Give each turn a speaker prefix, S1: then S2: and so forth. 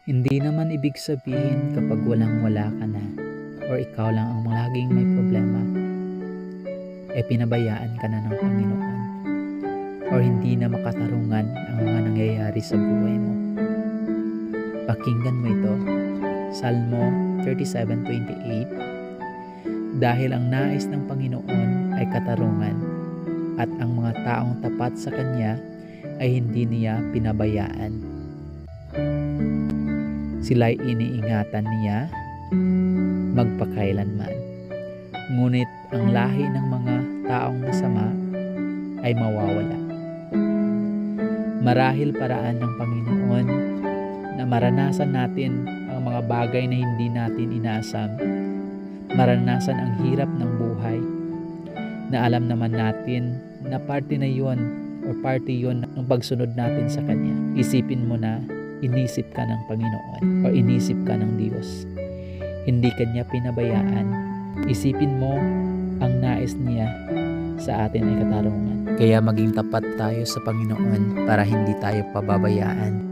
S1: Hindi naman ibig sabihin kapag walang-wala ka na or ikaw lang ang laging may problema, pinabayaan ka na ng Panginoon or hindi na makatarungan ang mga nangyayari sa buhay mo. Pakinggan mo ito, Salmo 37:28. Dahil ang nais ng Panginoon ay katarungan at ang mga taong tapat sa Kanya ay hindi niya pinabayaan. Sila'y iniingatan niya magpakailanman. Ngunit ang lahi ng mga taong masama ay mawawala. Marahil paraan ng Panginoon na maranasan natin ang mga bagay na hindi natin inaasam. Maranasan ang hirap ng buhay na alam naman natin na parte na yon o parte yon ng pagsunod natin sa Kanya. Isipin mo na inisip ka ng Panginoon o inisip ka ng Diyos. Hindi Kanya pinabayaan. Isipin mo ang nais niya sa atin ay katarungan. Kaya maging tapat tayo sa Panginoon para hindi tayo pababayaan.